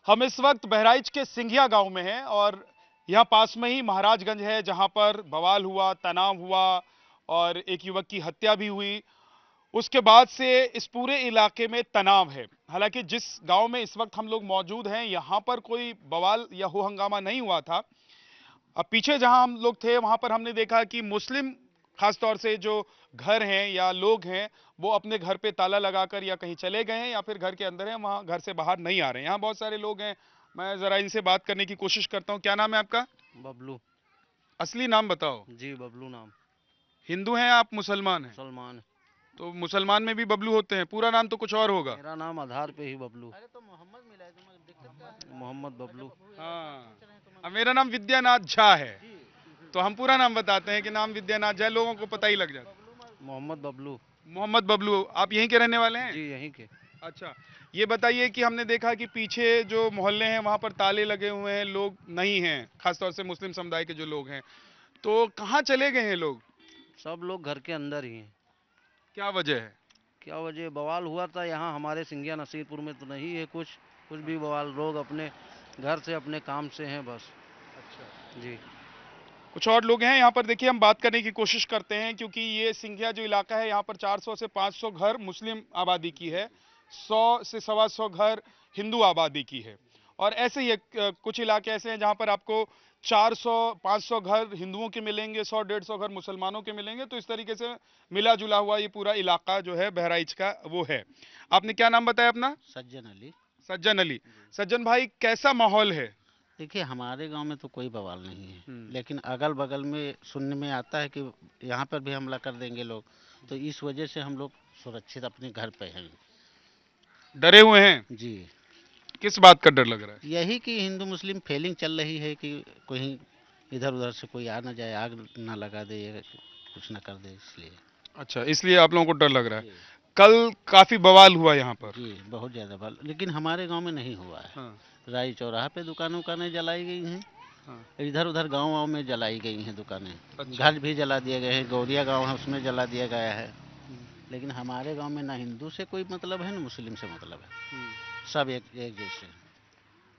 हम इस वक्त बहराइच के सिंघिया गांव में हैं और यहाँ पास में ही महाराजगंज है जहां पर बवाल हुआ, तनाव हुआ और एक युवक की हत्या भी हुई। उसके बाद से इस पूरे इलाके में तनाव है। हालांकि जिस गांव में इस वक्त हम लोग मौजूद हैं यहां पर कोई बवाल या हो हंगामा नहीं हुआ था। अब पीछे जहां हम लोग थे वहां पर हमने देखा कि मुस्लिम खासतौर से जो घर हैं या लोग हैं वो अपने घर पे ताला लगाकर या कहीं चले गए हैं या फिर घर के अंदर हैं, वहां घर से बाहर नहीं आ रहे हैं। यहाँ बहुत सारे लोग हैं, मैं जरा इनसे बात करने की कोशिश करता हूँ। क्या नाम है आपका? बबलू। असली नाम बताओ। जी बबलू नाम। हिंदू हैं आप मुसलमान हैं? सलमान। तो मुसलमान में भी बबलू होते हैं, पूरा नाम तो कुछ और होगा। मेरा नाम आधार पे ही बबलू। अरे तो मोहम्मद मिला है तुम्हें, दिक्कत क्या है? मोहम्मद बबलू। हाँ, अब मेरा नाम विद्यानाथ झा है तो हम पूरा नाम बताते हैं कि नाम विद्यानाथ झा, लोगों को पता ही लग जाता है। मोहम्मद बबलू। मोहम्मद बबलू, आप यहीं के रहने वाले हैं? जी यहीं के। अच्छा, ये बताइए कि हमने देखा कि पीछे जो मोहल्ले हैं वहां पर ताले लगे हुए हैं, लोग नहीं हैं, खासतौर से मुस्लिम समुदाय के जो लोग हैं, तो कहाँ चले गए हैं लोग? सब लोग घर के अंदर ही हैं। क्या वजह है? क्या वजह, बवाल हुआ था यहाँ हमारे सिंघिया नसीरपुर में तो नहीं है कुछ कुछ भी बवाल। लोग अपने घर से अपने काम से हैं बस। अच्छा, जी। कुछ और लोग हैं यहाँ पर। देखिए हम बात करने की कोशिश करते हैं क्योंकि ये सिंघिया जो इलाका है यहाँ पर 400 से 500 घर मुस्लिम आबादी की है, 100 से 125 घर हिंदू आबादी की है। और ऐसे ही कुछ इलाके ऐसे हैं जहाँ पर आपको 400-500 घर हिंदुओं के मिलेंगे, 100-150 घर मुसलमानों के मिलेंगे। तो इस तरीके से मिला जुला हुआ ये पूरा इलाका जो है बहराइच का वो है। आपने क्या नाम बताया अपना? सज्जन अली। सज्जन अली। जी। सज्जन भाई, कैसा माहौल है? देखिए हमारे गांव में तो कोई बवाल नहीं है, हम्म। लेकिन अगल बगल में सुनने में आता है कि यहाँ पर भी हमला कर देंगे लोग। तो इस वजह से हम लोग सुरक्षित अपने घर पे हैं। डरे हुए हैं? जी। किस बात का डर लग रहा है? यही कि हिंदू मुस्लिम फीलिंग चल रही है कि कहीं इधर उधर से कोई आ ना जाए, आग ना लगा दे या कुछ ना कर दे, इसलिए। अच्छा, इसलिए आप लोगों को डर लग रहा है। जी। कल काफी बवाल हुआ यहाँ पर। जी बहुत ज़्यादा बल, लेकिन हमारे गांव में नहीं हुआ है। हाँ। राई चौराहा पे दुकानें उकानें जलाई गई हैं। हाँ। इधर उधर गांव वाँव में जलाई गई हैं दुकानें। अच्छा। घर भी जला दिए गए हैं, गौरिया गांव है उसमें जला दिया गया है। हम्म। लेकिन हमारे गांव में ना हिंदू से कोई मतलब है ना मुस्लिम से मतलब है। हम्म। सब एक एक जैसे हैं।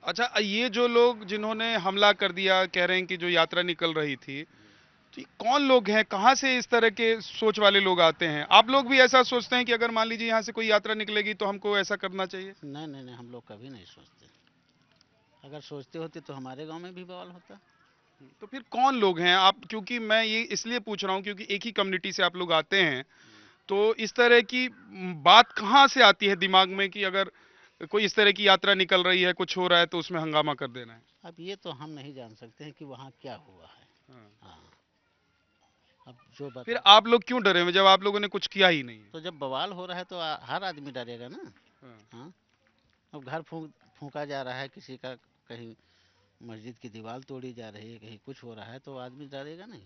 अच्छा, ये जो लोग जिन्होंने हमला कर दिया, कह रहे हैं कि जो यात्रा निकल रही थी, तो ये कौन लोग हैं, कहाँ से इस तरह के सोच वाले लोग आते हैं? आप लोग भी ऐसा सोचते हैं कि अगर मान लीजिए यहाँ से कोई यात्रा निकलेगी तो हमको ऐसा करना चाहिए? नहीं नहीं नहीं, हम लोग कभी नहीं सोचते। अगर सोचते होते तो हमारे गांव में भी बवाल होता। तो फिर कौन लोग हैं आप? क्योंकि मैं ये इसलिए पूछ रहा हूँ क्योंकि एक ही कम्युनिटी से आप लोग आते हैं, तो इस तरह की बात कहाँ से आती है दिमाग में कि अगर कोई इस तरह की यात्रा निकल रही है, कुछ हो रहा है तो उसमें हंगामा कर देना है? अब ये तो हम नहीं जान सकते हैं कि वहाँ क्या हुआ है। हाँ। हाँ। अब जो फिर बता। आप लोग क्यों डरे हुए जब आप लोगों ने कुछ किया ही नहीं है? तो जब बवाल हो रहा है तो हर आदमी डरेगा ना। हाँ। हाँ। अब घर फूका जा रहा है किसी का, कहीं मस्जिद की दीवार तोड़ी जा रही है, कहीं कुछ हो रहा है, तो आदमी डरेगा नहीं।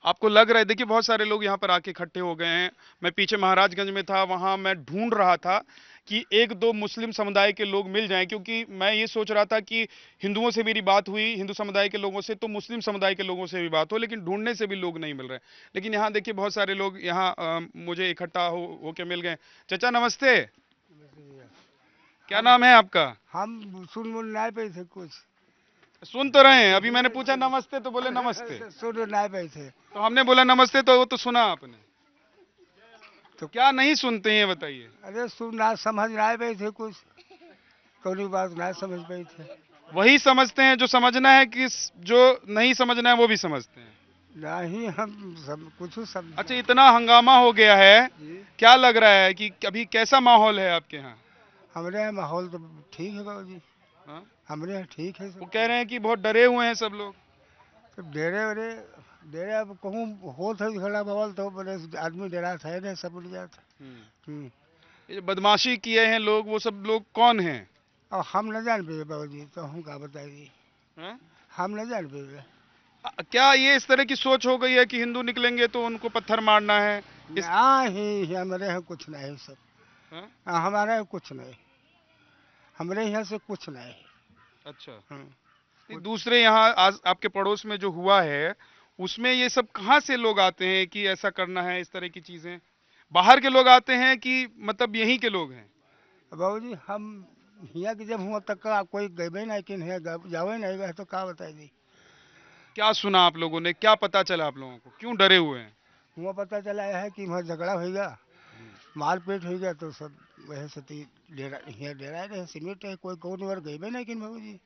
आपको लग रहा है, देखिए बहुत सारे लोग यहाँ पर आके इकट्ठे हो गए हैं। मैं पीछे महाराजगंज में था, वहां मैं ढूंढ रहा था कि एक दो मुस्लिम समुदाय के लोग मिल जाएं, क्योंकि मैं ये सोच रहा था कि हिंदुओं से मेरी बात हुई, हिंदू समुदाय के लोगों से, तो मुस्लिम समुदाय के लोगों से भी बात हो, लेकिन ढूंढने से भी लोग नहीं मिल रहे। लेकिन यहाँ देखिए बहुत सारे लोग यहाँ मुझे इकट्ठा होके मिल गए। चाचा नमस्ते, क्या हम नाम है आपका? हम सुन मुन नहीं पाए थे कुछ। सुन तो रहे हैं, अभी मैंने पूछा नमस्ते तो बोले नमस्ते। सुन नहीं पाए थे तो हमने बोला नमस्ते तो वो तो सुना आपने। तो। क्या नहीं सुनते हैं ये बताइए? अरे सुन ना समझ नहीं पाए थे कुछ, कोई बात नहीं समझ पाए थे। वही समझते हैं जो समझना है, कि जो नहीं समझना है वो भी समझते हैं। नहीं हम सब कुछ अच्छा, समझ। इतना हंगामा हो गया है, जी। क्या लग रहा है कि अभी कैसा माहौल है आपके यहाँ? हमारे यहाँ माहौल तो ठीक है बाबू जी। हाँ? हमारे यहाँ ठीक है वो सब। कह रहे हैं कि बहुत डरे हुए हैं सब लोग। तो डेरे वेरे डेरे अब कहूँ हो था झगड़ा बवाल तो बड़े आदमी डरा था ना, सब उड़ गया था। हम्म। ये जो बदमाशी किए हैं लोग, वो सब लोग कौन हैं? और हम न जान पे बाबू जी, तो हम क्या बताइए। हाँ? हम न जान पे। क्या ये इस तरह की सोच हो गई है कि हिंदू निकलेंगे तो उनको पत्थर मारना है? इस नहीं हमारे यहाँ कुछ नहीं सब। हाँ? हमारे यहाँ कुछ नहीं, हमारे यहाँ से कुछ नहीं। अच्छा, हाँ। नहीं, दूसरे यहाँ आपके पड़ोस में जो हुआ है उसमें ये सब कहाँ से लोग आते हैं कि ऐसा करना है, इस तरह की चीजें? बाहर के लोग आते हैं कि मतलब यहीं के लोग हैं? बाबू जी हम हिया कि जब हुआ तक का कोई गए नहीं कि नहीं जावे नहीं गए तो का बताई दी। क्या सुना आप लोगों ने, क्या पता चला आप लोगों को, क्यों डरे हुए हैं? हुआ पता चला है कि वहाँ झगड़ा होगा, मारपीट हो गया, तो सब वह सती डेरा हिया डेरा रहे सीमेंट है, कोई कौन बार गए नहीं कि बाबू जी।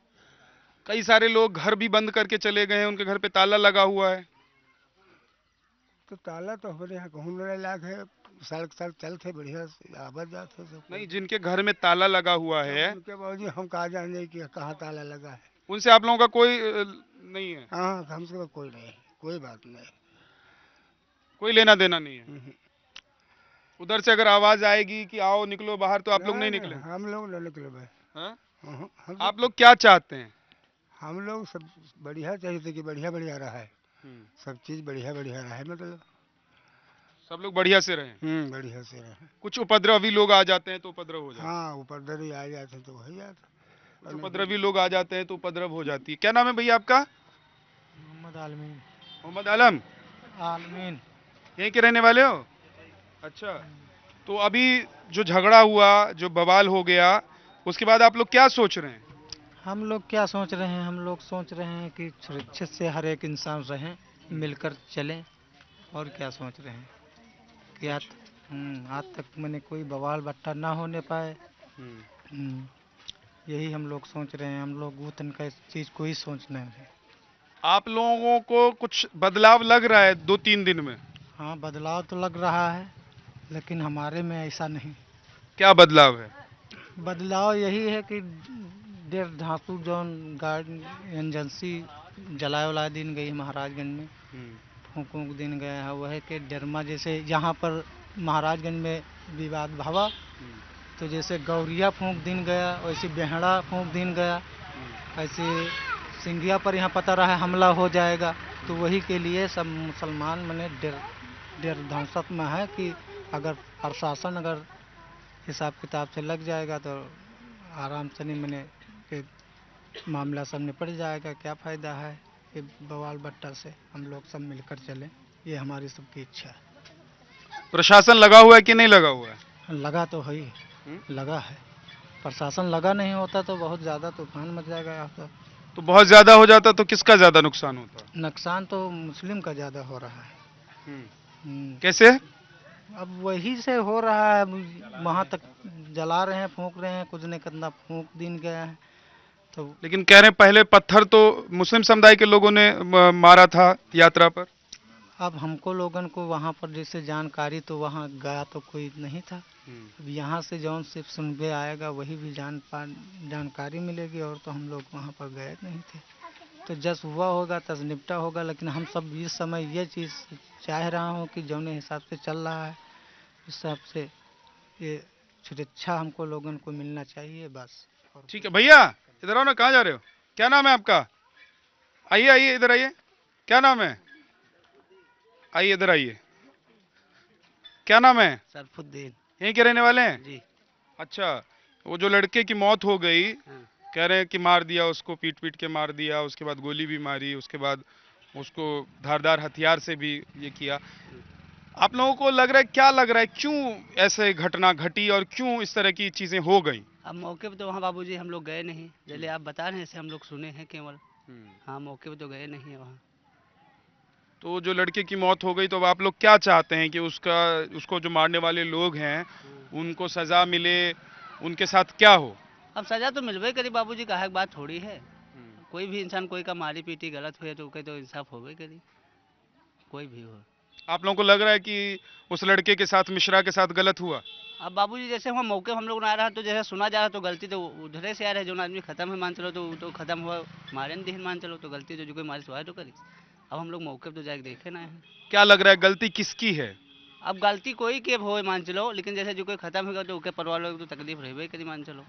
कई सारे लोग घर भी बंद करके चले गए हैं, उनके घर पे ताला लगा हुआ है। तो ताला तो हमारे यहाँ कहूँ लड़ाई लाग है, सड़क सड़क चलते बढ़िया से आवाज जाते सब नहीं, जिनके घर में ताला लगा हुआ है उनके बाबूजी हम कहा जाने कि कहाँ ताला लगा है। उनसे आप लोगों का कोई नहीं है, हाँ हमसे तो कोई नहीं, कोई बात नहीं। कोई लेना देना नहीं है। हम्म। उधर से अगर आवाज आएगी कि आओ निकलो बाहर, तो आप लोग नहीं निकले? हम लोग न निकले भाई। हाँ? हम आप लोग क्या चाहते हैं? हम लोग सब बढ़िया चाहिए थे कि बढ़िया बढ़िया रहा है, सब चीज बढ़िया बढ़िया रहा है, मतलब सब लोग बढ़िया से रहें। बढ़िया से रहे। कुछ उपद्रवी लोग आ जाते हैं तो उपद्रव हो जाता हाँ ऊपर दर ही आ जाते तो वही जाता। है, उपद्रवी लोग आ जाते हैं तो उपद्रव हो जाती है। क्या नाम है भैया आपका? मोहम्मद आलमीन। मोहम्मद आलम। आलमीन। यहीं के रहने वाले हो? अच्छा, तो अभी जो झगड़ा हुआ, जो बवाल हो गया, उसके बाद आप लोग क्या सोच रहे हैं? हम लोग क्या सोच रहे हैं, हम लोग सोच रहे हैं कि सुरक्षित से हर एक इंसान रहें, मिलकर चलें, और क्या सोच रहे हैं कि आज तक मैंने कोई बवाल बट्टा ना होने पाए। यही हम लोग सोच रहे हैं, हम लोग वो तनका इस चीज़ को ही सोचना है। आप लोगों को कुछ बदलाव लग रहा है 2-3 दिन में? हाँ बदलाव तो लग रहा है, लेकिन हमारे में ऐसा नहीं। क्या बदलाव है? बदलाव यही है कि देर धांसू जौन गाड़ी एजेंसी जलाए उलाए दिन गई महाराजगंज में, फूंक वूंक दिन गया है, वह कि डरमा जैसे यहाँ पर महाराजगंज में विवाद भवा, तो जैसे गौरिया फूंक दिन गया, वैसे बेहड़ा फूंक दिन गया, ऐसे सिंघिया पर यहाँ पता रहा हमला हो जाएगा, तो वही के लिए सब मुसलमान मैंने डेर धौसत में है कि अगर प्रशासन अगर हिसाब किताब से लग जाएगा तो आराम से नहीं मैंने कि मामला सब निपट जाएगा। क्या फ़ायदा है कि बवाल बट्टा से, हम लोग सब मिलकर चलें, ये हमारी सबकी इच्छा है। प्रशासन लगा हुआ है कि नहीं लगा हुआ है? लगा तो है ही, लगा है। प्रशासन लगा नहीं होता तो बहुत ज़्यादा तूफान मच जाएगा यहाँ पर। तो बहुत ज्यादा हो जाता तो किसका ज्यादा नुकसान होता? नुकसान तो मुस्लिम का ज़्यादा हो रहा है। कैसे? अब वही से हो रहा है, वहाँ तक जला रहे हैं, फूंक रहे हैं, कुछ नहीं कितना फूंक दिन गया है तो। लेकिन कह रहे हैं पहले पत्थर तो मुस्लिम समुदाय के लोगों ने मारा था यात्रा पर। अब हमको लोगन को वहाँ पर जैसे जानकारी, तो वहाँ गया तो कोई नहीं था। अब यहाँ से जौन सिर्फ सुनबे आएगा वही भी जानकारी मिलेगी, और तो हम लोग वहाँ पर गए नहीं थे। तो जस हुआ होगा तस निपटा होगा, लेकिन हम सब इस समय ये चीज़ चाह रहा हूँ कि जौन हिसाब से चल रहा है उस हिसाब से ये सुरक्षा हमको लोगन को मिलना चाहिए बस। ठीक है भैया, इधर आओ ना, कहाँ जा रहे हो? क्या नाम है आपका? आइए आइए इधर आइए। क्या नाम है? आइए इधर आइए। क्या नाम है? सरफुद्दीन। यहीं के रहने वाले हैं जी। अच्छा, वो जो लड़के की मौत हो गई, कह रहे हैं कि मार दिया उसको, पीट पीट के मार दिया, उसके बाद गोली भी मारी, उसके बाद उसको धारदार हथियार से भी ये किया। आप लोगों को लग रहा है, क्या लग रहा है, क्यों ऐसे घटना घटी और क्यों इस तरह की चीजें हो गई? अब मौके पे तो वहाँ बाबूजी हम लोग गए नहीं, जैसे आप बता रहे हैं ऐसे हम लोग सुने हैं केवल। हाँ मौके पे तो गए नहीं है वहाँ। तो जो लड़के की मौत हो गई, तो अब आप लोग क्या चाहते हैं कि उसको जो मारने वाले लोग हैं उनको सजा मिले, उनके साथ क्या हो? अब सजा तो मिलवे करी बाबूजी, कहा बात थोड़ी है। कोई भी इंसान कोई का मारी पीटी गलत हुए तो उसके तो इंसाफ होवे करी, कोई भी हो। आप लोगों को लग रहा है कि उस लड़के के साथ, मिश्रा के साथ गलत हुआ? अब बाबूजी जैसे वहाँ मौके हम लोग ना आ रहा, तो जैसे सुना जा रहा तो गलती तो उधरे से आ रहे, जो आदमी खत्म है मान चलो तो खत्म हुआ, मारे न दिन मान चलो, तो गलती तो जो कोई मारे सो तो करी। अब हम लोग मौके पे तो जाके देखे ना है। क्या लग रहा है गलती किसकी है? अब गलती कोई के हो मान चलो, लेकिन जैसे जो कोई खत्म होगा तो उसके परिवार लोग तो तकलीफ रहे करी मान चलो।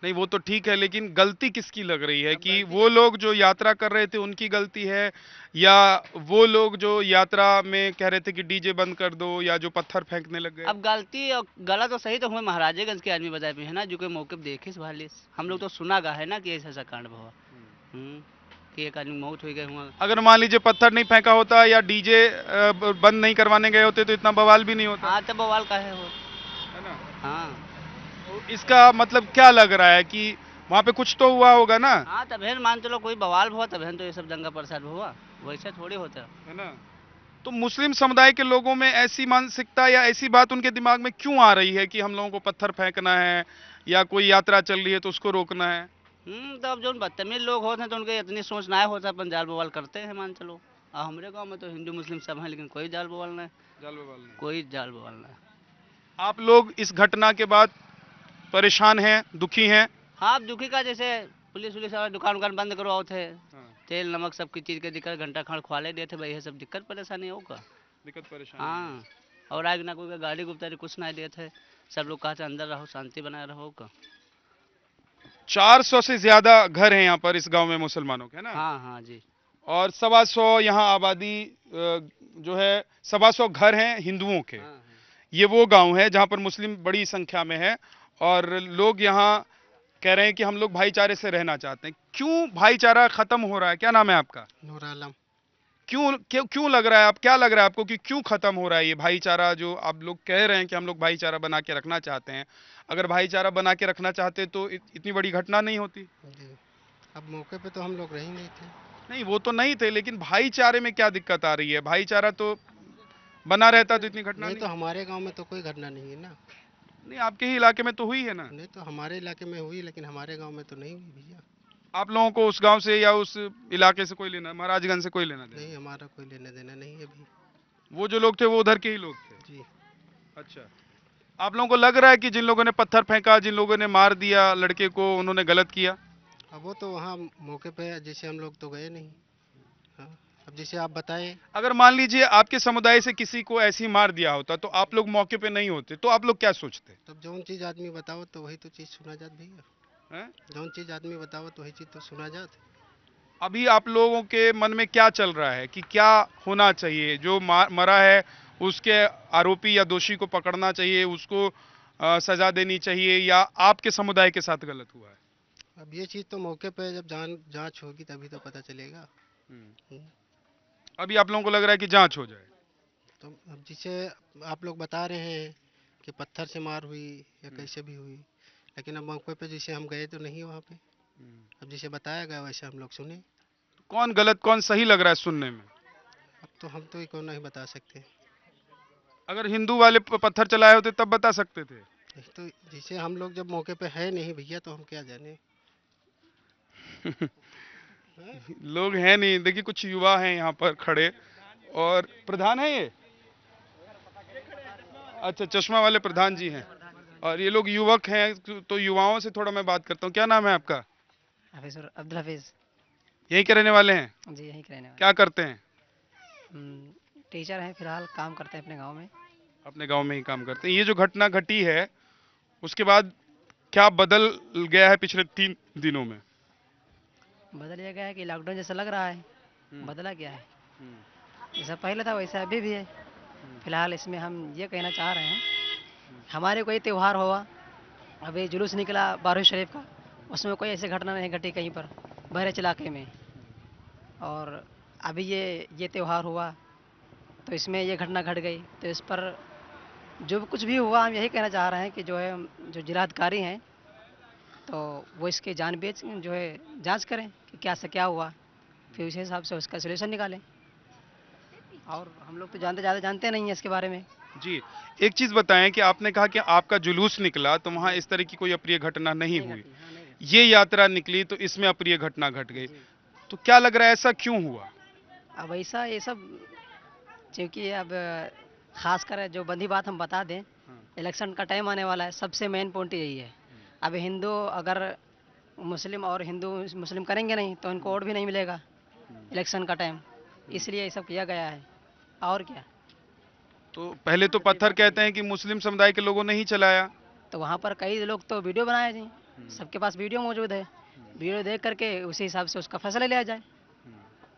नहीं वो तो ठीक है, लेकिन गलती किसकी लग रही है? कि वो लोग जो यात्रा कर रहे थे उनकी गलती है, या वो लोग जो यात्रा में कह रहे थे कि डीजे बंद कर दो, या जो पत्थर फेंकने लग गए? अब गलती और गलत तो सही तो हुए महाराजेगंज के आदमी बताए है ना, जो कोई मौके पे देखे भाले हम लोग तो सुना गा है ना कि ऐसा कांड हुआ, कि एक आदमी मौत हो गए हुआ। अगर मान लीजिए पत्थर नहीं फेंका होता या डीजे बंद नहीं करवाने गए होते तो इतना बवाल भी नहीं होता। हाँ तब बवाल का है वो, है ना? हाँ। तो इसका मतलब क्या लग रहा है कि वहाँ पे कुछ तो हुआ होगा ना, हाँ तभी मान चलो कोई बवाल हुआ तभी तो ये सब दंगा प्रसाद हुआ, वैसे थोड़ी होता। है ना? तो मुस्लिम समुदाय के लोगों में ऐसी मानसिकता या ऐसी बात उनके दिमाग में क्यों आ रही है कि हम लोगों को पत्थर फेंकना है या कोई यात्रा चल रही है तो उसको रोकना है? तो अब जो बदतमीज लोग होते हैं तो उनके इतनी सोच ना होता, अपन जाल बवाल करते हैं मान चलो। हमारे गांव में तो हिंदू मुस्लिम सब हैं लेकिन कोई जाल बवाल नहीं, जाल बवाल नहीं। कोई जाल बवाल नहीं। आप लोग इस घटना के बाद परेशान हैं, दुखी हैं? हाँ अब दुखी का जैसे पुलिस वुलिस वाला दुकान उकान बंद करवाओ थे, हाँ, तेल नमक सबकी चीज़ के दिक्कत, घंटा खंड खुआले दिए थे भाई, ये सब दिक्कत परेशानी होगा। दिक्कत परेशानी। हाँ और आगे ना कोई का गाड़ी गुप्तारी कुछ ना दिए थे, सब लोग कहा थे अंदर रहो शांति बनाए रहो का। 400 से ज्यादा घर हैं यहाँ पर इस गांव में मुसलमानों के, है ना? हाँ हाँ जी। और 125 यहाँ आबादी जो है 125 घर हैं हिंदुओं के। हाँ, हाँ। ये वो गांव है जहाँ पर मुस्लिम बड़ी संख्या में है और लोग यहाँ कह रहे हैं कि हम लोग भाईचारे से रहना चाहते हैं। क्यों भाईचारा खत्म हो रहा है? क्या नाम है आपका? नूर आलम। क्यों लग रहा है, आप क्या लग रहा है आपको कि क्यों खत्म हो रहा है ये भाईचारा जो आप लोग कह रहे हैं कि हम लोग भाईचारा बना के रखना चाहते हैं? अगर भाईचारा बना के रखना चाहते तो इतनी बड़ी घटना नहीं होती। जी अब मौके पे तो हम लोग रह ही नहीं थे। नहीं वो तो नहीं थे, लेकिन भाईचारे में क्या दिक्कत आ रही है? भाईचारा तो बना रहता तो इतनी घटना नहीं नहीं। तो हमारे गांव में तो कोई घटना नहीं है ना। नहीं आपके ही इलाके में तो हुई है ना? नहीं तो हमारे इलाके में हुई लेकिन हमारे गांव में तो नहीं हुई भैया। आप लोगों को उस गांव से या उस इलाके से कोई लेना, महाराजगंज से कोई लेना देना? नहीं हमारा कोई लेना देना नहीं है भी। वो जो लोग थे वो उधर के ही लोग थे। जी अच्छा, आप लोगों को लग रहा है कि जिन लोगों ने पत्थर फेंका, जिन लोगों ने मार दिया लड़के को, उन्होंने गलत किया? अब वो तो वहाँ मौके पे जैसे हम लोग तो गए नहीं। हाँ अब जैसे आप बताएं। अगर मान लीजिए आपके समुदाय से किसी को ऐसे ही मार दिया होता तो आप लोग मौके पे नहीं होते, तो आप लोग क्या सोचते तब जौन चीज़ आदमी बताओ तो वही तो चीज़ सुना जात भैया। हैं? जौन चीज़ आदमी बताओ तो वही चीज़ तो सुना जात। अभी आप लोगों के मन में क्या चल रहा है कि क्या होना चाहिए? जो मरा है उसके आरोपी या दोषी को पकड़ना चाहिए, उसको सजा देनी चाहिए, या आपके समुदाय के साथ गलत हुआ है? अब ये चीज़ तो मौके पे जब जांच होगी तभी तो पता चलेगा। अभी आप लोगों को लग रहा है कि जांच हो जाए? तो अब जिसे आप लोग बता रहे हैं कि पत्थर से मार हुई या कैसे भी हुई, लेकिन अब मौके पे जैसे हम गए तो नहीं वहाँ पे। अब जैसे बताया गया वैसे हम लोग सुने। कौन गलत कौन सही लग रहा है सुनने में? अब तो हम तो को नहीं बता सकते। अगर हिंदू वाले पत्थर चलाए होते तब बता सकते थे। तो जैसे हम लोग जब मौके पे है नहीं भैया तो हम क्या जाने। लोग हैं नहीं, देखिए कुछ युवा हैं यहाँ पर खड़े, और प्रधान है ये? अच्छा, चश्मा वाले प्रधान जी हैं, और ये लोग युवक हैं, तो युवाओं से थोड़ा मैं बात करता हूँ। क्या नाम है आपका? हाफिज अब्दुल हाफिज। यहीं के रहने वाले हैं? जी यहीं के रहने वाले। क्या करते हैं? टीचर हैं, फिलहाल काम करते हैं अपने गांव में। अपने गांव में ही काम करते हैं। ये जो घटना घटी है उसके बाद क्या बदल गया है पिछले 3 दिनों में? बदल ये गया है कि लॉकडाउन जैसा लग रहा है। बदला क्या है, जैसा पहले था वैसा अभी भी है। फिलहाल इसमें हम ये कहना चाह रहे हैं, हमारे कोई त्यौहार हुआ, अभी जुलूस निकला 12 शरीफ का, उसमें कोई ऐसी घटना नहीं घटी कहीं पर बहरेच इलाके में। और अभी ये त्यौहार हुआ तो इसमें ये घटना घट गई, तो इस पर जो कुछ भी हुआ हम यही कहना चाह रहे हैं कि जो है जो जिलाधिकारी हैं तो वो इसके जानबूझ जो है जांच करें कि क्या से क्या हुआ, फिर उस हिसाब से उसका सलूशन निकालें। और हम लोग तो ज़्यादा जानते नहीं हैं इसके बारे में। जी, एक चीज बताएं कि आपने कहा कि आपका जुलूस निकला तो वहां इस तरह की कोई अप्रिय घटना नहीं हुई, ये यात्रा निकली तो इसमें अप्रिय घटना घट गई, तो क्या लग रहा है ऐसा क्यों हुआ? अब ऐसा ये सब क्योंकि अब खास कर जो बंदी बात हम बता दें, इलेक्शन का टाइम आने वाला है, सबसे मेन पॉइंट यही है। अब हिंदू अगर मुस्लिम और हिंदू मुस्लिम करेंगे नहीं तो इनको वोट भी नहीं मिलेगा इलेक्शन का टाइम, इसलिए ये सब किया गया है। और क्या, तो पहले तो पत्थर कहते हैं कि मुस्लिम समुदाय के लोगों ने ही चलाया, तो वहाँ पर कई लोग तो वीडियो बनाए जी, सबके पास वीडियो मौजूद है, वीडियो देख करके उसी हिसाब से उसका फैसला लिया जाए।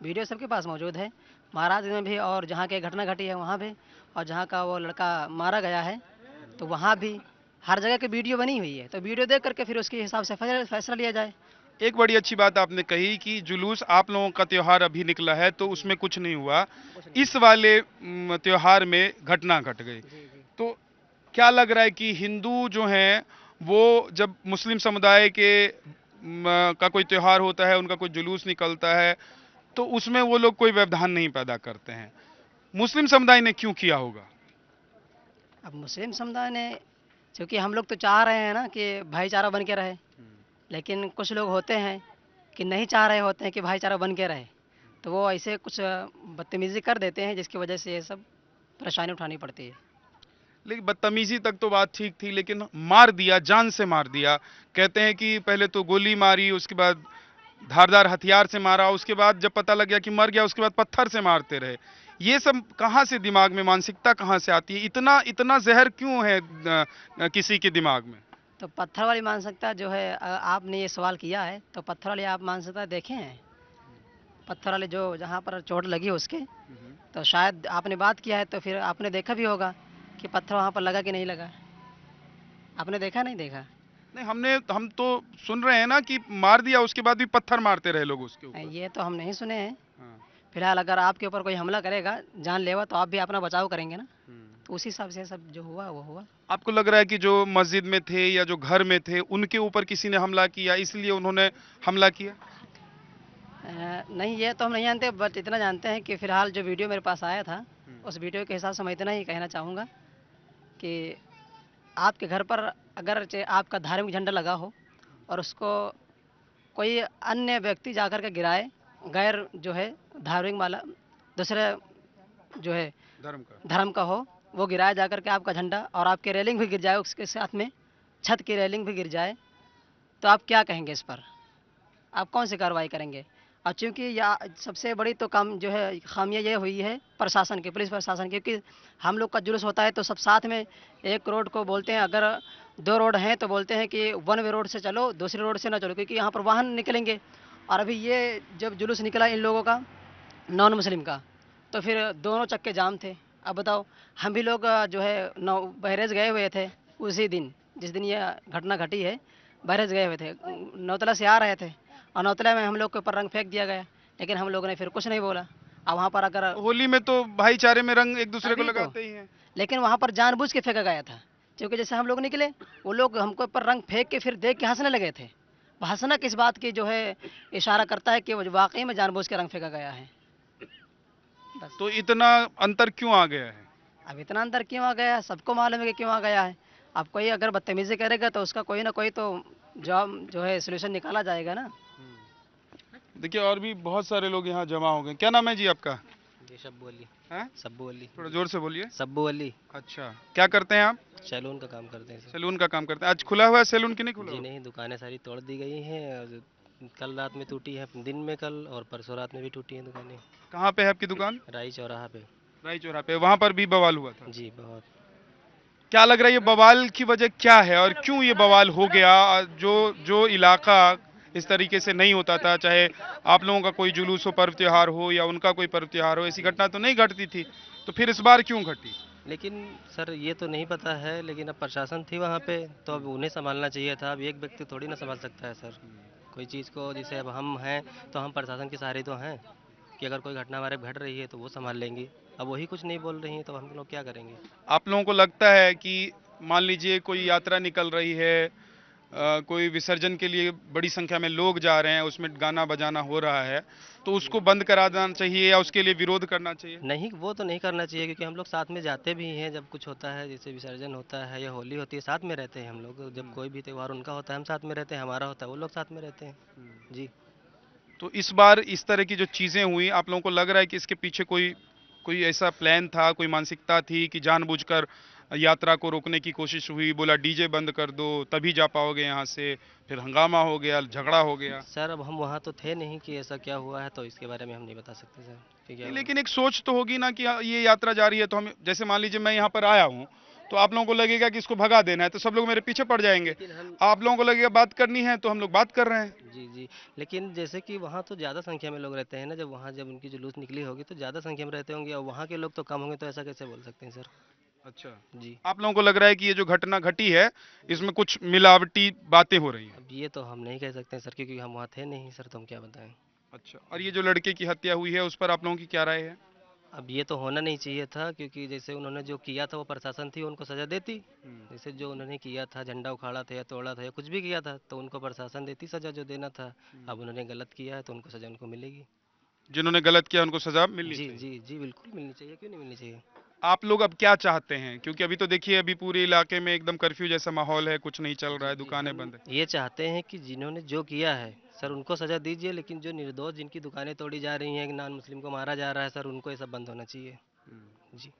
वीडियो सबके पास मौजूद है, महाराज में भी, और जहाँ की घटना घटी है वहाँ भी, और जहाँ का वो लड़का मारा गया है तो वहाँ भी, हर जगह की वीडियो बनी हुई है, तो वीडियो देख करके फिर उसके हिसाब से फैसला लिया जाए। एक बड़ी अच्छी बात आपने कही कि जुलूस आप लोगों का त्योहार अभी निकला है तो उसमें कुछ नहीं हुआ, इस वाले त्योहार में घटना घट गई, तो क्या लग रहा है कि हिंदू जो हैं वो जब मुस्लिम समुदाय के का कोई त्योहार होता है, उनका कोई जुलूस निकलता है, तो उसमें वो लोग कोई व्यवधान नहीं पैदा करते हैं। मुस्लिम समुदाय ने क्यों किया होगा? अब मुस्लिम समुदाय ने, क्योंकि हम लोग तो चाह रहे हैं ना कि भाईचारा बन के रहे, लेकिन कुछ लोग होते हैं कि नहीं चाह रहे होते हैं कि भाईचारा बन के रहे, तो वो ऐसे कुछ बदतमीजी कर देते हैं, जिसकी वजह से ये सब परेशानी उठानी पड़ती है। लेकिन बदतमीजी तक तो बात ठीक थी, लेकिन मार दिया, जान से मार दिया। कहते हैं कि पहले तो गोली मारी, उसके बाद धारदार हथियार से मारा, उसके बाद जब पता लग गया कि मर गया, उसके बाद पत्थर से मारते रहे। ये सब कहाँ से दिमाग में, मानसिकता कहाँ से आती है? इतना इतना जहर क्यों है किसी के दिमाग में? तो पत्थर वाली मानसिकता जो है, आपने ये सवाल किया है, तो पत्थर वाली आप मानसिकता देखे हैं? पत्थर वाले जो जहाँ पर चोट लगी उसके, तो शायद आपने बात किया है तो फिर आपने देखा भी होगा कि पत्थर वहाँ पर लगा कि नहीं लगा। आपने देखा नहीं देखा? नहीं, हम तो सुन रहे हैं ना कि मार दिया, उसके बाद भी पत्थर मारते रहे लोग उसके ऊपर। ये तो हम नहीं सुने हैं। हाँ। फिलहाल अगर आपके ऊपर कोई हमला करेगा जानलेवा, तो आप भी अपना बचाव करेंगे ना, तो उसी हिसाब से सब जो हुआ वो हुआ। आपको लग रहा है कि जो मस्जिद में थे या जो घर में थे, उनके ऊपर किसी ने हमला किया, इसलिए उन्होंने हमला किया? नहीं, ये तो हम नहीं जानते, बट इतना जानते हैं कि फिलहाल जो वीडियो मेरे पास आया था, उस वीडियो के हिसाब से मैं इतना ही कहना चाहूँगा कि आपके घर पर अगर आपका धार्मिक झंडा लगा हो और उसको कोई अन्य व्यक्ति जाकर के गिराए, गैर जो है धार्मिक वाला, दूसरे जो है धर्म का हो, वो गिराया जाकर के आपका झंडा, और आपकी रेलिंग भी गिर जाए, उसके साथ में छत की रेलिंग भी गिर जाए, तो आप क्या कहेंगे इस पर? आप कौन सी कार्रवाई करेंगे? और चूँकि या सबसे बड़ी तो काम जो है खामियाँ ये हुई है प्रशासन की, पुलिस प्रशासन की, क्योंकि हम लोग का जुलूस होता है तो सब साथ में एक रोड को बोलते हैं, अगर 2 रोड हैं तो बोलते हैं कि 1 वे रोड से चलो, दूसरी रोड से ना चलो, क्योंकि यहाँ पर वाहन निकलेंगे। और अभी ये जब जुलूस निकला इन लोगों का, नॉन मुस्लिम का, तो फिर दोनों चक्के जाम थे। अब बताओ, हम भी लोग जो है बहरेज गए हुए थे उसी दिन, जिस दिन ये घटना घटी है, बहरेज गए हुए थे, नौतला से आ रहे थे, और नौतला में हम लोग के ऊपर रंग फेंक दिया गया, लेकिन हम लोगों ने फिर कुछ नहीं बोला। अब वहाँ पर अगर होली में तो भाईचारे में रंग एक दूसरे को तभी तो। लगाते ही हैं। लेकिन वहाँ पर जानबूझ के फेंका गया था, क्योंकि जैसे हम लोग निकले, वो लोग हमको ऊपर रंग फेंक के फिर देख के हंसने लगे थे। हंसना किस बात की जो है इशारा करता है कि वो वाकई में जानबूझ के रंग फेंका गया है। बस। तो इतना अंतर क्यों आ गया है? अब इतना अंदर क्यों आ गया है, सबको मालूम है कि क्यों आ गया है। अब कोई अगर बदतमीजी करेगा तो उसका कोई ना कोई तो जवाब जो है सोल्यूशन निकाला जाएगा ना। देखिए, और भी बहुत सारे लोग यहाँ जमा हो गए। क्या नाम है जी आपका? जी सब्बू अली। हैं? सब्बू अली। थोड़ा जोर से बोलिए। सब्बू अली। अच्छा, क्या करते हैं आप? सैलून का काम करते हैं सर। सैलून का काम करते हैं। आज खुला हुआ है सैलून कि नहीं खुला जी हुआ? नहीं, दुकानें सारी तोड़ दी गई हैं, और कल रात में टूटी है, दिन में कल, और परसों रात में भी टूटी हैं दुकानें। कहाँ पे है आपकी दुकान? राई चौराहा पे। राई चौराहा पे, वहाँ पर भी बवाल हुआ था? जी बहुत। क्या लग रहा है ये बवाल की वजह क्या है और क्यों ये बवाल हो गया? जो जो इलाका इस तरीके से नहीं होता था, चाहे आप लोगों का कोई जुलूस हो, पर्व त्योहार हो, या उनका कोई पर्व त्योहार हो, ऐसी घटना तो नहीं घटती थी, तो फिर इस बार क्यों घटी? लेकिन सर ये तो नहीं पता है, लेकिन अब प्रशासन थी वहाँ पे, तो अब उन्हें संभालना चाहिए था। अब एक व्यक्ति थोड़ी ना संभाल सकता है सर कोई चीज़ को। जैसे अब हम हैं तो हम प्रशासन के सहारे तो हैं कि अगर कोई घटना हमारे घट रही है तो वो संभाल लेंगी। अब वही कुछ नहीं बोल रही हैं तो हम लोग क्या करेंगे? आप लोगों को लगता है कि मान लीजिए कोई यात्रा निकल रही है, कोई विसर्जन के लिए बड़ी संख्या में लोग जा रहे हैं, उसमें गाना बजाना हो रहा है, तो उसको बंद करा देना चाहिए या उसके लिए विरोध करना चाहिए? नहीं, वो तो नहीं करना चाहिए, क्योंकि हम लोग साथ में जाते भी हैं। जब कुछ होता है, जैसे विसर्जन होता है या होली होती है, साथ में रहते हैं हम लोग। जब कोई भी त्योहार उनका होता है हम साथ में रहते हैं, हमारा होता है वो लोग साथ में रहते हैं। जी। तो इस बार इस तरह की जो चीजें हुई, आप लोगों को लग रहा है कि इसके पीछे कोई कोई ऐसा प्लान था, कोई मानसिकता थी कि जानबूझकर यात्रा को रोकने की कोशिश हुई, बोला डीजे बंद कर दो तभी जा पाओगे यहाँ से, फिर हंगामा हो गया, झगड़ा हो गया? सर अब हम वहाँ तो थे नहीं कि ऐसा क्या हुआ है, तो इसके बारे में हम नहीं बता सकते सर कि क्या नहीं, हुआ। लेकिन एक सोच तो होगी ना कि ये यात्रा जा रही है, तो हम, जैसे मान लीजिए मैं यहाँ पर आया हूँ, तो आप लोगों को लगेगा कि इसको भगा देना है, तो सब लोग मेरे पीछे पड़ जाएंगे। लेकिन हम आप लोगों को लगेगा बात करनी है, तो हम लोग बात कर रहे हैं। जी जी, लेकिन जैसे कि वहाँ तो ज़्यादा संख्या में लोग रहते हैं ना, जब वहाँ जब उनकी जुलूस निकली होगी तो ज़्यादा संख्या में रहते होंगे, और वहाँ के लोग तो कम होंगे, तो ऐसा कैसे बोल सकते हैं सर? अच्छा, जी। आप लोगों को लग रहा है कि ये जो घटना घटी है, इसमें कुछ मिलावटी बातें हो रही हैं? अब ये तो हम नहीं कह सकते हैं सर, क्योंकि हम वहाँ थे नहीं सर, तो हम क्या बताएं। अच्छा, और ये जो लड़के की हत्या हुई है, उस पर आप लोगों की क्या राय है? अब ये तो होना नहीं चाहिए था, क्योंकि जैसे उन्होंने जो किया था वो प्रशासन थी, उनको सज़ा देती। जैसे जो उन्होंने किया था, झंडा उखाड़ा था या तोड़ा था या कुछ भी किया था, तो उनको प्रशासन देती सज़ा जो देना था। अब उन्होंने गलत किया है तो उनको सज़ा उनको मिलेगी। जिन्होंने गलत किया उनको सजा मिलनी जी चाहिए। जी जी, बिल्कुल मिलनी चाहिए, क्यों नहीं मिलनी चाहिए। आप लोग अब क्या चाहते हैं, क्योंकि अभी तो देखिए अभी पूरे इलाके में एकदम कर्फ्यू जैसा माहौल है, कुछ नहीं चल रहा है, जी, दुकानें हम बंद है। ये चाहते हैं कि जिन्होंने जो किया है सर उनको सज़ा दीजिए, लेकिन जो निर्दोष जिनकी दुकानें तोड़ी जा रही हैं, नॉन मुस्लिम को मारा जा रहा है सर, उनको ये सब बंद होना चाहिए। जी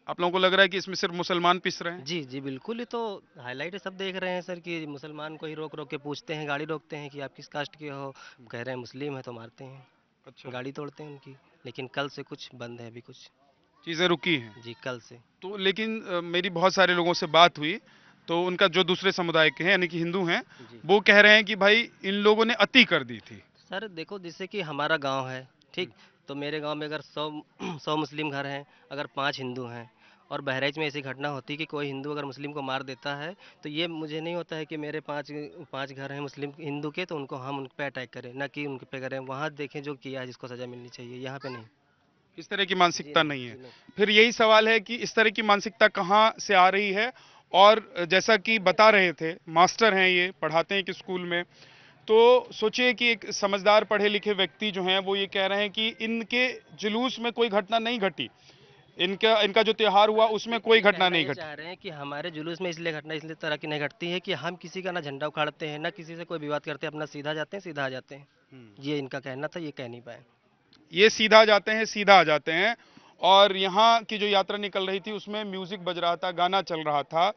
आप लोगों को लग रहा है कि इसमें सिर्फ मुसलमान पिस रहे हैं? जी जी, बिल्कुल। ये तो हाईलाइट है, सब देख रहे हैं सर कि मुसलमान को ही रोक रोक के पूछते हैं, गाड़ी रोकते हैं कि आप किस कास्ट के हो, कह रहे हैं मुस्लिम है तो मारते हैं, अच्छा, गाड़ी तोड़ते हैं उनकी। लेकिन कल से कुछ बंद है, अभी कुछ। चीजें रुकी हैं। जी, कल से। तो लेकिन मेरी बहुत सारे लोगों से बात हुई, तो उनका जो दूसरे समुदाय के हैं यानी कि हिंदू हैं, जी वो कह रहे हैं कि भाई इन लोगों ने अति कर दी थी। सर देखो, जैसे कि हमारा गांव है, ठीक, तो मेरे गांव में अगर 100 मुस्लिम घर हैं, अगर 5 हिंदू हैं, और बहराइच में ऐसी घटना होती है कि कोई हिंदू अगर मुस्लिम को मार देता है, तो ये मुझे नहीं होता है कि मेरे पाँच घर हैं मुस्लिम हिंदू के, तो उनको हम उन पे अटैक करें, ना कि उन पे करें। वहाँ देखें जो किया है, जिसको सज़ा मिलनी चाहिए, यहाँ पे नहीं। इस तरह की जी मानसिकता नहीं, नहीं जी है। नहीं। फिर यही सवाल है कि इस तरह की मानसिकता कहाँ से आ रही है। और जैसा कि बता रहे थे, मास्टर हैं, ये पढ़ाते हैं एक स्कूल में, तो सोचिए कि एक समझदार पढ़े लिखे व्यक्ति जो हैं वो ये कह रहे हैं कि इनके जुलूस में कोई घटना नहीं घटी, इनका इनका जो त्योहार हुआ उसमें कोई ये घटना कहना नहीं ये घटी। चाह रहे हैं कि हमारे जुलूस में इसलिए घटना इसलिए तरह की नहीं घटती है कि हम किसी का ना झंडा उखाड़ते हैं, ना किसी से कोई विवाद करते हैं, अपना सीधा जाते हैं, सीधा आ जाते हैं। ये इनका कहना था, ये कह नहीं पाए। ये सीधा जाते हैं, सीधा आ जाते हैं। और यहाँ की जो यात्रा निकल रही थी उसमें म्यूजिक बज रहा था, गाना चल रहा था,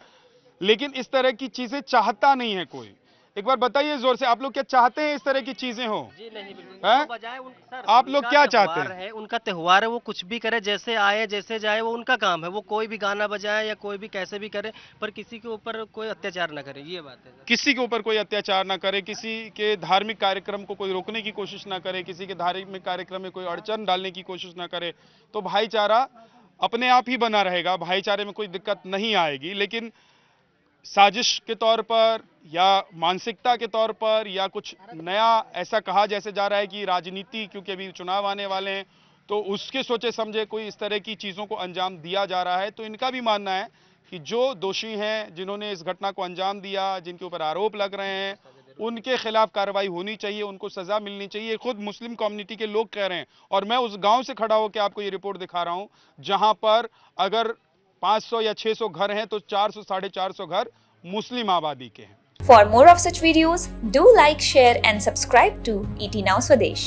लेकिन इस तरह की चीजें चाहता नहीं है कोई। एक बार बताइए जोर से, आप लोग क्या चाहते हैं इस तरह की चीजें हो? जी नहीं, बिल्कुल हैं? वो बजाय सर, आप लोग उनका क्या चाहते त्योहार हैं? है, उनका त्योहार है, वो कुछ भी करे, जैसे आए जैसे जाए, वो उनका काम है। वो कोई भी गाना बजाए या कोई भी कैसे भी करे, पर किसी के ऊपर कोई अत्याचार ना करे, ये बात है सर। किसी के ऊपर कोई अत्याचार ना करे, किसी के धार्मिक कार्यक्रम को कोई रोकने की कोशिश ना करे, किसी के धार्मिक कार्यक्रम में कोई अड़चन डालने की कोशिश ना करे, तो भाईचारा अपने आप ही बना रहेगा, भाईचारे में कोई दिक्कत नहीं आएगी। लेकिन साजिश के तौर पर या मानसिकता के तौर पर या कुछ नया ऐसा कहा जैसे जा रहा है कि राजनीति, क्योंकि अभी चुनाव आने वाले हैं, तो उसके सोचे समझे कोई इस तरह की चीज़ों को अंजाम दिया जा रहा है। तो इनका भी मानना है कि जो दोषी हैं, जिन्होंने इस घटना को अंजाम दिया, जिनके ऊपर आरोप लग रहे हैं, उनके खिलाफ कार्रवाई होनी चाहिए, उनको सजा मिलनी चाहिए। खुद मुस्लिम कम्युनिटी के लोग कह रहे हैं। और मैं उस गांव से खड़ा होकर आपको ये रिपोर्ट दिखा रहा हूं, जहां पर अगर 500 या 600 घर हैं तो 400 साढ़े 400 घर मुस्लिम आबादी के हैं। For more of such videos, do like, share and subscribe to ET Now Swadesh.